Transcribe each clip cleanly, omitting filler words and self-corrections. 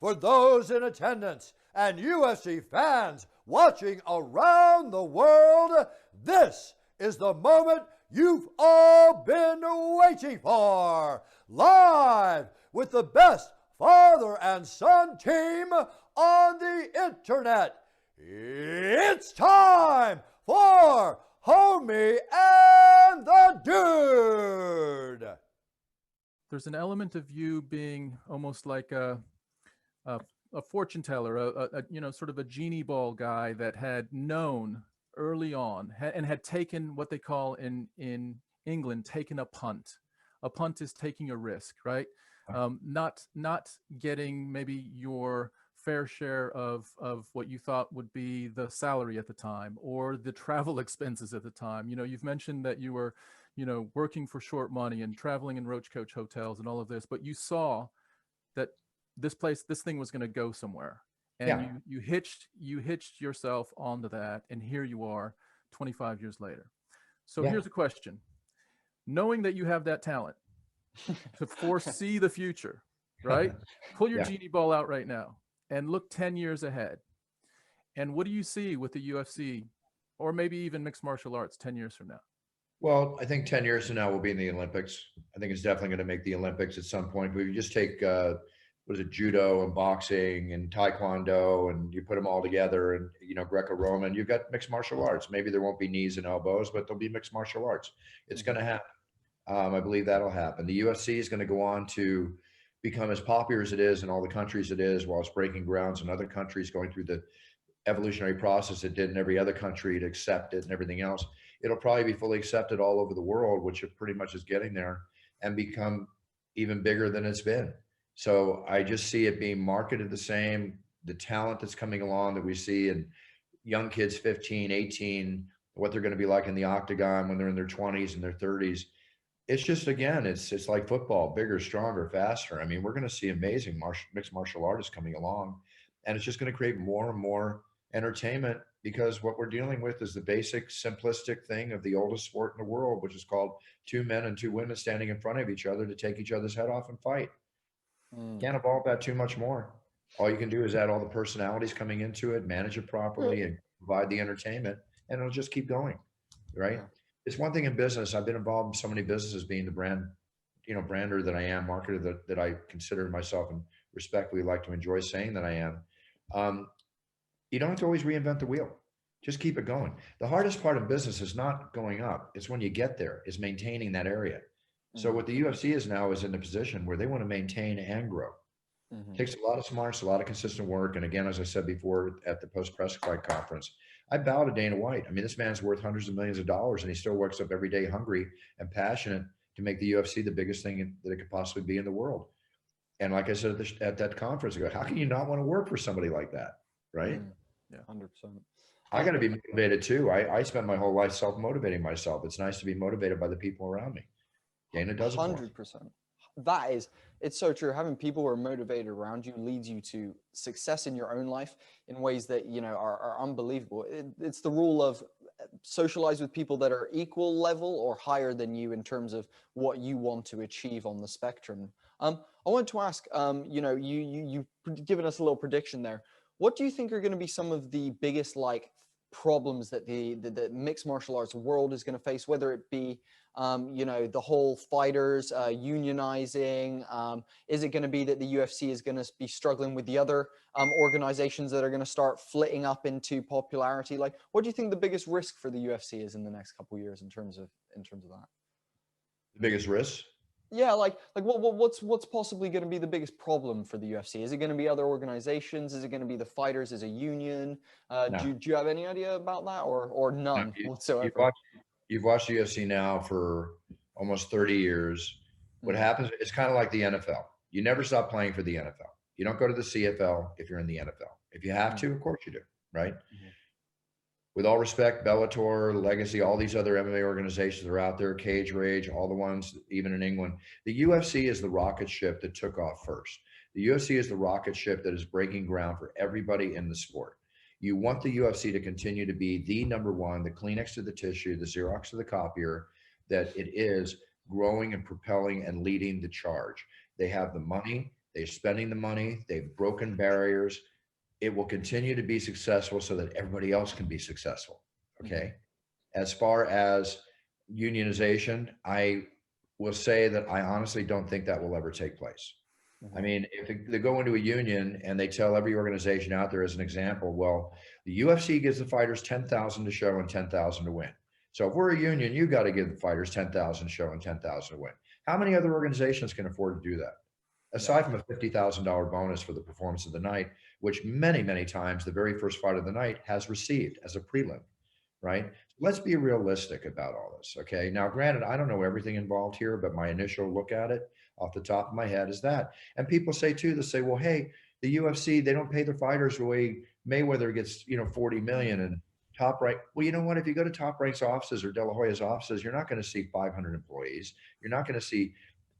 For those in attendance and UFC fans watching around the world, this is the moment you've all been waiting for. Live with the best father and son team on the internet. It's time for Homie and the Dude. There's an element of you being almost like a fortune teller, sort of a genie ball guy that had known early on and had taken what they call in England, taken a punt. A punt is taking a risk, right? Not getting maybe your fair share of what you thought would be the salary at the time or the travel expenses at the time. You know, you've mentioned that you were, working for short money and traveling in roach coach hotels and all of this, but you saw that this thing was going to go somewhere, and you hitched yourself onto that, and here you are 25 years later. So here's a question. Knowing that you have that talent to foresee the future, right? Pull your genie ball out right now and look 10 years ahead. And what do you see with the UFC or maybe even mixed martial arts 10 years from now? Well, I think 10 years from now we'll be in the Olympics. I think it's definitely going to make the Olympics at some point. But if you just take, judo and boxing and taekwondo, and you put them all together, and, Greco-Roman, you've got mixed martial arts. Maybe there won't be knees and elbows, but there'll be mixed martial arts. It's going to happen. I believe that'll happen. The UFC is going to go on to become as popular as it is in all the countries it is, while it's breaking grounds in other countries, going through the evolutionary process it did in every other country to accept it and everything else. It'll probably be fully accepted all over the world, which it pretty much is getting there, and become even bigger than it's been. So I just see it being marketed the same. The talent that's coming along that we see in young kids, 15, 18, what they're going to be like in the octagon when they're in their 20s and their 30s. It's just, again, it's like football, bigger, stronger, faster. I mean, we're going to see amazing mixed martial artists coming along, and it's just going to create more and more entertainment, because what we're dealing with is the basic, simplistic thing of the oldest sport in the world, which is called two men and two women standing in front of each other to take each other's head off and fight. Can't evolve that too much more. All you can do is add all the personalities coming into it, manage it properly, and provide the entertainment, and it'll just keep going, right? Yeah. It's one thing in business. I've been involved in so many businesses, being the brander that I am, marketer that I consider myself, and respectfully like to enjoy saying that I am. You don't have to always reinvent the wheel. Just keep it going. The hardest part of business is not going up. It's when you get there, is maintaining that area. So what the UFC is now is in a position where they want to maintain and grow. It takes a lot of smarts, a lot of consistent work. And again, as I said before at the post-press fight conference, I bow to Dana White. I mean, this man's worth hundreds of millions of dollars, and he still works up every day hungry and passionate to make the UFC the biggest thing that it could possibly be in the world. And like I said at that conference, I go, how can you not want to work for somebody like that, right? Yeah, 100%. I got to be motivated too. I spend my whole life self-motivating myself. It's nice to be motivated by the people around me. Dana does it. 100%. It's so true. Having people who are motivated around you leads you to success in your own life in ways that, are unbelievable. It's the rule of socialize with people that are equal level or higher than you in terms of what you want to achieve on the spectrum. I wanted to ask, you've given us a little prediction there. What do you think are going to be some of the biggest problems that the mixed martial arts world is going to face, whether it be the whole fighters unionizing? Is it going to be that the UFC is going to be struggling with the other organizations that are going to start flitting up into popularity? Like, what do you think the biggest risk for the UFC is in the next couple of years in terms of that? The biggest risk? Yeah, what's possibly going to be the biggest problem for the UFC? Is it going to be other organizations? Is it going to be the fighters as a union? No. Do you have any idea about that, or none whatsoever? You've watched the UFC now for almost 30 years. What happens, it's kind of like the NFL. You never stop playing for the NFL. You don't go to the CFL if you're in the NFL. If you have to, of course you do, right? With all respect, Bellator, Legacy, all these other MMA organizations are out there, Cage Rage, all the ones, even in England. The UFC is the rocket ship that took off first. The UFC is the rocket ship that is breaking ground for everybody in the sport. You want the UFC to continue to be the number one, the Kleenex to the tissue, the Xerox to the copier, that it is growing and propelling and leading the charge. They have the money, They're spending the money. They've broken barriers. It will continue to be successful so that everybody else can be successful. Okay. As far as unionization, I will say that I honestly don't think that will ever take place. I mean, if they go into a union and they tell every organization out there as an example, well, the UFC gives the fighters 10,000 to show and 10,000 to win. So if we're a union, you got to give the fighters 10,000 to show and 10,000 to win. How many other organizations can afford to do that? Aside from a $50,000 bonus for the performance of the night, which many, many times the very first fight of the night has received as a prelim, right? Let's be realistic about all this, okay? Now, granted, I don't know everything involved here, but my initial look at it off the top of my head is that. And people say too, they say, well, hey, the UFC, they don't pay their fighters the way Mayweather gets, 40 million and Top Rank. Well, you know what? If you go to Top Rank's offices or De La Hoya's offices, you're not going to see 500 employees. You're not going to see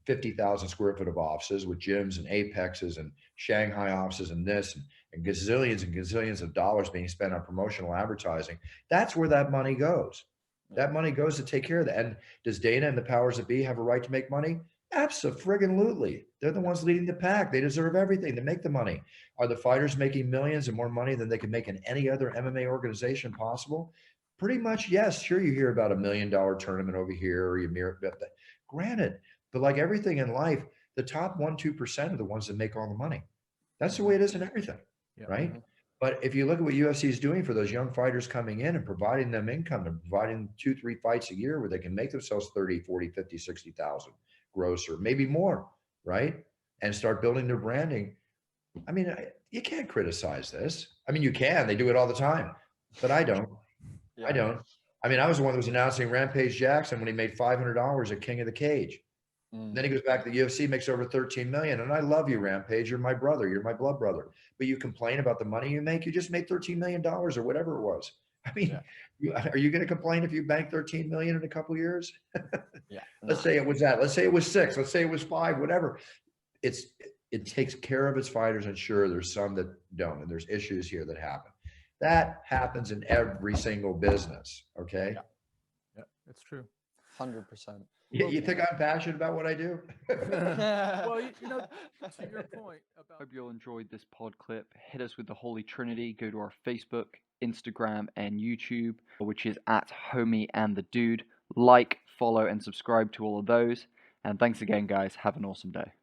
50,000 square foot of offices with gyms and apexes and Shanghai offices and this and gazillions of dollars being spent on promotional advertising. That's where that money goes. That money goes to take care of that. And does Dana and the powers that be have a right to make money? Absolutely. They're the ones leading the pack. They deserve everything. They make the money. Are the fighters making millions and more money than they can make in any other MMA organization possible? Pretty much, yes. Sure, you hear about $1 million tournament over here, or you mirror that. Granted, but like everything in life, the top 1-2% are the ones that make all the money. That's the way it is in everything, right? But if you look at what UFC is doing for those young fighters coming in and providing them income and providing 2-3 fights a year where they can make themselves 30, 40, 50, 60,000 gross or maybe more, right? And start building their branding. I mean, you can't criticize this. I mean, you can. They do it all the time, but I don't. I don't. I mean, I was the one that was announcing Rampage Jackson when he made $500 at King of the Cage. Then he goes back to the UFC, makes over 13 million. And I love you, Rampage. You're my brother. You're my blood brother. But you complain about the money you make. You just made $13 million or whatever it was. I mean, are you going to complain if you bank 13 million in a couple of years? Let's say it was that. Let's say it was 6. Let's say it was 5. Whatever. It takes care of its fighters, and sure, there's some that don't, and there's issues here that happen. That happens in every single business. Okay. Yeah, it's true. 100%. You think I'm passionate about what I do? Well, to your point about. Hope you all enjoyed this pod clip. Hit us with the Holy Trinity. Go to our Facebook, Instagram, and YouTube, which is at Homie and the Dude. Like, follow, and subscribe to all of those. And thanks again, guys. Have an awesome day.